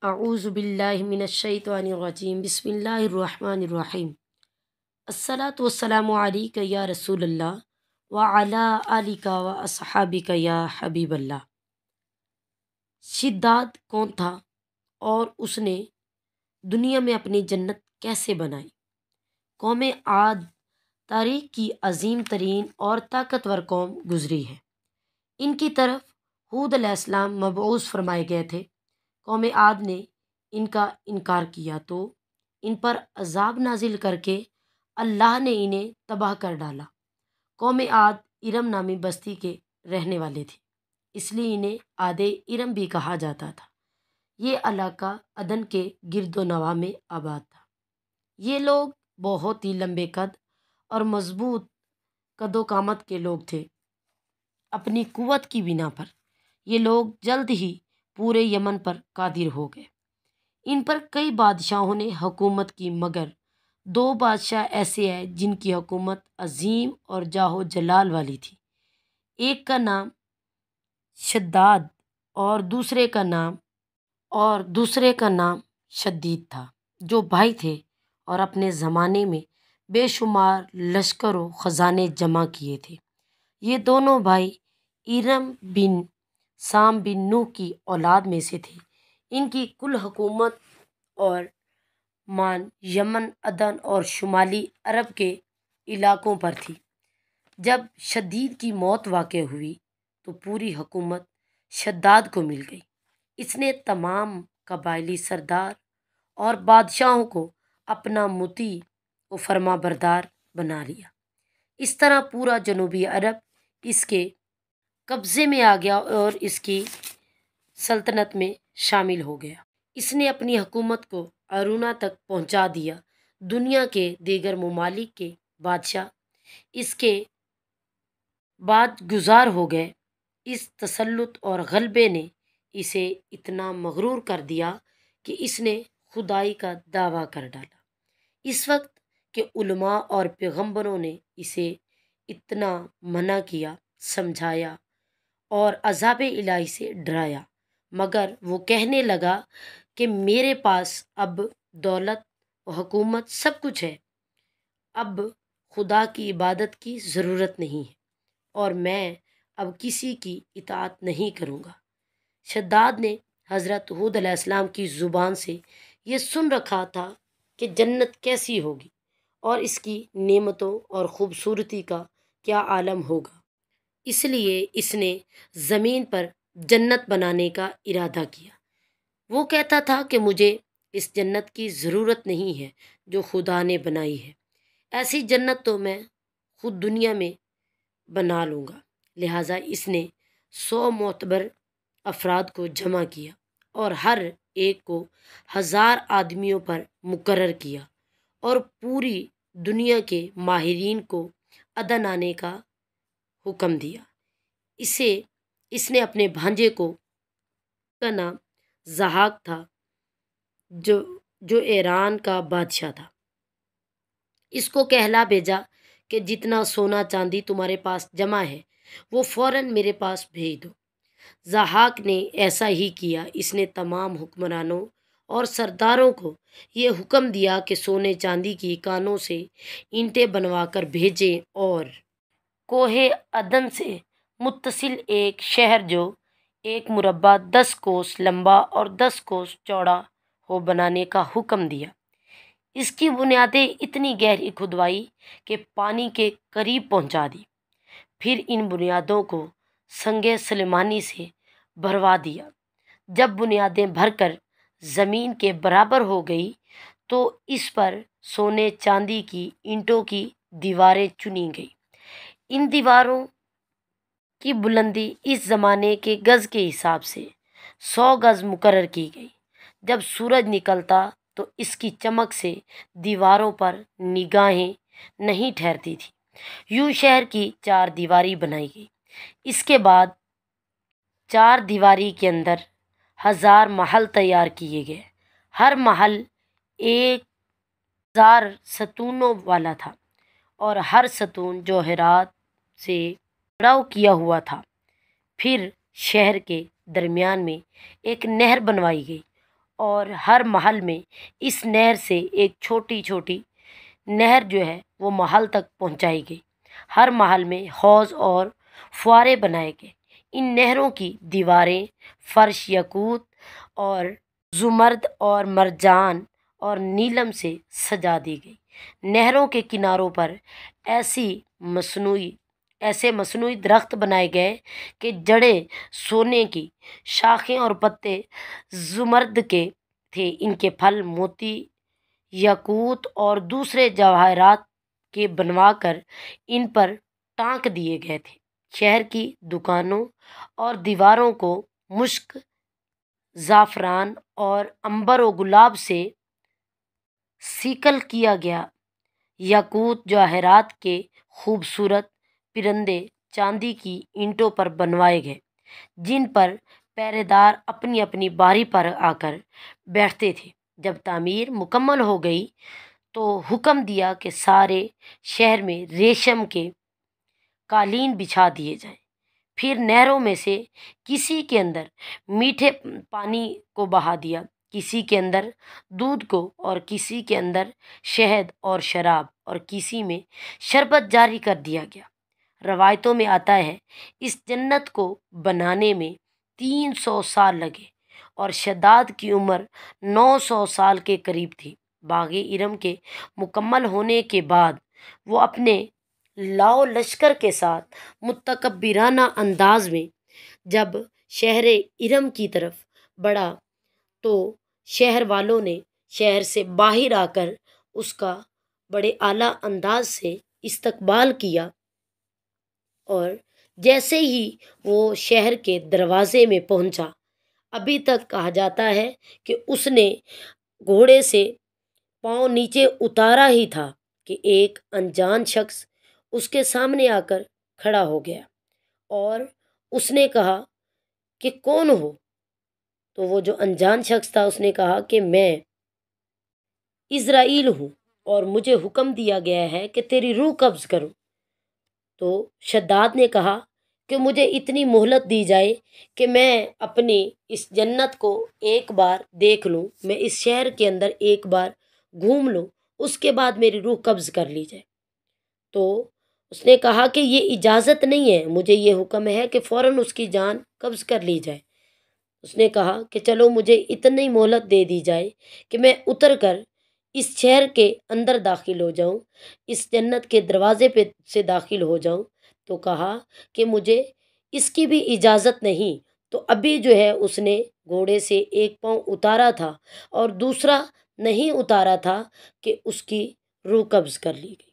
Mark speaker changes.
Speaker 1: اعوذ باللہ من الشیطان الرجیم، بسم اللہ الرحمن الرحیم۔ الصلاۃ والسلام علیک یا رسول اللہ وعلی آلک و اصحابک یا حبیب اللہ۔ شداد کون تھا اور اس نے دنیا میں اپنی جنت کیسے بنائی؟ قوم عاد تاریخ کی عظیم ترین اور طاقتور قوم گزری ہے۔ ان کی طرف ہود علیہ السلام مبعوث فرمائے گئے تھے۔ قوم عاد نے ان کا انکار کیا تو ان پر عذاب نازل کر کے اللہ نے انہیں تباہ کر ڈالا۔ قوم عاد ارم نامی بستی کے رہنے والے تھے، اس لیے انہیں عاد ارم بھی کہا جاتا تھا۔ یہ علاقہ عدن کے گرد و نواح میں آباد تھا۔ یہ لوگ بہت ہی لمبے قد اور مضبوط قد و قامت کے لوگ تھے۔ اپنی قوت کی بنا پر یہ لوگ جلد ہی پورے یمن پر قادر ہو گئے۔ ان پر کئی بادشاہوں نے حکومت کی، مگر دو بادشاہ ایسے ہیں جن کی حکومت عظیم اور جاہ و جلال والی تھی۔ ایک کا نام شداد اور دوسرے کا نام شدید تھا، جو بھائی تھے اور اپنے زمانے میں بے شمار لشکر و خزانے جمع کیے تھے۔ یہ دونوں بھائی ارم بن سام بن نوح کی اولاد میں سے تھے۔ ان کی کل حکومت اور مان یمن، عدن اور شمالی عرب کے علاقوں پر تھی۔ جب شدید کی موت واقع ہوئی تو پوری حکومت شداد کو مل گئی۔ اس نے تمام قبائلی سردار اور بادشاہوں کو اپنا مطیع و فرما بردار بنا لیا۔ اس طرح پورا جنوبی عرب اس کے قبضے میں آ گیا اور اس کی سلطنت میں شامل ہو گیا۔ اس نے اپنی حکومت کو ارونا تک پہنچا دیا۔ دنیا کے دیگر ممالک کے بادشاہ اس کے بعد گزار ہو گئے۔ اس تسلط اور غلبے نے اسے اتنا مغرور کر دیا کہ اس نے خدائی کا دعویٰ کر ڈالا۔ اس وقت کے علماء اور پیغمبروں نے اسے اتنا منع کیا، سمجھایا اور عذاب الہی سے ڈرایا، مگر وہ کہنے لگا کہ میرے پاس اب دولت و حکومت سب کچھ ہے، اب خدا کی عبادت کی ضرورت نہیں ہے اور میں اب کسی کی اطاعت نہیں کروں گا۔ شداد نے حضرت ہود علیہ السلام کی زبان سے یہ سن رکھا تھا کہ جنت کیسی ہوگی اور اس کی نعمتوں اور خوبصورتی کا کیا عالم ہوگا، اس لیے اس نے زمین پر جنت بنانے کا ارادہ کیا۔ وہ کہتا تھا کہ مجھے اس جنت کی ضرورت نہیں ہے جو خدا نے بنائی ہے، ایسی جنت تو میں خود دنیا میں بنا لوں گا۔ لہٰذا اس نے 100 معتبر افراد کو جمع کیا اور ہر ایک کو 1000 آدمیوں پر مقرر کیا اور پوری دنیا کے ماہرین کو عدن آنے کا حکم دیا۔ اس نے اپنے بھانجے کو، کا نام ضحاک تھا، جو ایران کا بادشاہ تھا، اس کو کہلا بھیجا کہ جتنا سونا چاندی تمہارے پاس جمع ہے وہ فوراً میرے پاس بھیج دو۔ ضحاک نے ایسا ہی کیا۔ اس نے تمام حکمرانوں اور سرداروں کو یہ حکم دیا کہ سونے چاندی کی کانوں سے اینٹیں بنوا کر بھیجیں اور کوہ عدن سے متصل ایک شہر جو 1 مربع 10 کوس لمبا اور 10 کوس چوڑا ہو بنانے کا حکم دیا۔ اس کی بنیادیں اتنی گہری کھدوائی کہ پانی کے قریب پہنچا دی۔ پھر ان بنیادوں کو سنگ سلیمانی سے بھروا دیا۔ جب بنیادیں بھر کر زمین کے برابر ہو گئی تو اس پر سونے چاندی کی اینٹوں کی دیواریں چنی گئی۔ ان دیواروں کی بلندی اس زمانے کے گز کے حساب سے 100 گز مقرر کی گئی۔ جب سورج نکلتا تو اس کی چمک سے دیواروں پر نگاہیں نہیں ٹھہرتی تھیں۔ یوں شہر کی 4 دیواری بنائی گئی۔ اس کے بعد 4 دیواری کے اندر 1000 محل تیار کیے گئے۔ ہر محل 1000 ستونوں والا تھا اور ہر ستون جوہرات سے جڑاؤ کیا ہوا تھا۔ پھر شہر کے درمیان میں ایک نہر بنوائی گئی اور ہر محل میں اس نہر سے ایک چھوٹی چھوٹی نہر جو ہے وہ محل تک پہنچائی گئی۔ ہر محل میں حوض اور فوارے بنائے گئے۔ ان نہروں کی دیواریں فرش یاقوت اور زمرد اور مرجان اور نیلم سے سجا دی گئی۔ نہروں کے کناروں پر ایسی مصنوعی ایسے مصنوعی درخت بنائے گئے کہ جڑیں سونے کی، شاخیں اور پتے زمرد کے تھے۔ ان کے پھل موتی، یاقوت اور دوسرے جواہرات کے بنوا کر ان پر ٹانک دیے گئے تھے۔ شہر کی دکانوں اور دیواروں کو مشک، زعفران اور عنبر و گلاب سے سیکل کیا گیا۔ یاقوت جواہرات کے خوبصورت پرندے چاندی کی اینٹوں پر بنوائے گئے، جن پر پہرے دار اپنی اپنی باری پر آ کر بیٹھتے تھے۔ جب تعمیر مکمل ہو گئی تو حکم دیا کہ سارے شہر میں ریشم کے قالین بچھا دیے جائیں۔ پھر نہروں میں سے کسی کے اندر میٹھے پانی کو بہا دیا، کسی کے اندر دودھ کو، اور کسی کے اندر شہد اور شراب، اور کسی میں شربت جاری کر دیا گیا۔ روایتوں میں آتا ہے اس جنت کو بنانے میں 300 سال لگے اور شداد کی عمر 900 سال کے قریب تھی۔ باغ ارم کے مکمل ہونے کے بعد وہ اپنے لاؤ لشکر کے ساتھ متکبرانہ انداز میں جب شہر ارم کی طرف بڑھا تو شہر والوں نے شہر سے باہر آ کر اس کا بڑے اعلیٰ انداز سے استقبال کیا، اور جیسے ہی وہ شہر کے دروازے میں پہنچا، ابھی تک کہا جاتا ہے کہ اس نے گھوڑے سے پاؤں نیچے اتارا ہی تھا کہ ایک انجان شخص اس کے سامنے آ کر کھڑا ہو گیا، اور اس نے کہا کہ کون ہو؟ تو وہ جو انجان شخص تھا اس نے کہا کہ میں اسرائیل ہوں، اور مجھے حکم دیا گیا ہے کہ تیری روح قبض کروں۔ تو شداد نے کہا کہ مجھے اتنی مہلت دی جائے کہ میں اپنی اس جنت کو ایک بار دیکھ لوں، میں اس شہر کے اندر ایک بار گھوم لوں، اس کے بعد میری روح قبض کر لی جائے۔ تو اس نے کہا کہ یہ اجازت نہیں ہے، مجھے یہ حکم ہے کہ فوراً اس کی جان قبض کر لی جائے۔ اس نے کہا کہ چلو مجھے اتنی مہلت دے دی جائے کہ میں اتر کر اس شہر کے اندر داخل ہو جاؤں، اس جنت کے دروازے پہ سے داخل ہو جاؤں۔ تو کہا کہ مجھے اس کی بھی اجازت نہیں۔ تو ابھی جو ہے اس نے گھوڑے سے ایک پاؤں اتارا تھا اور دوسرا نہیں اتارا تھا کہ اس کی روح قبض کر لی گئی۔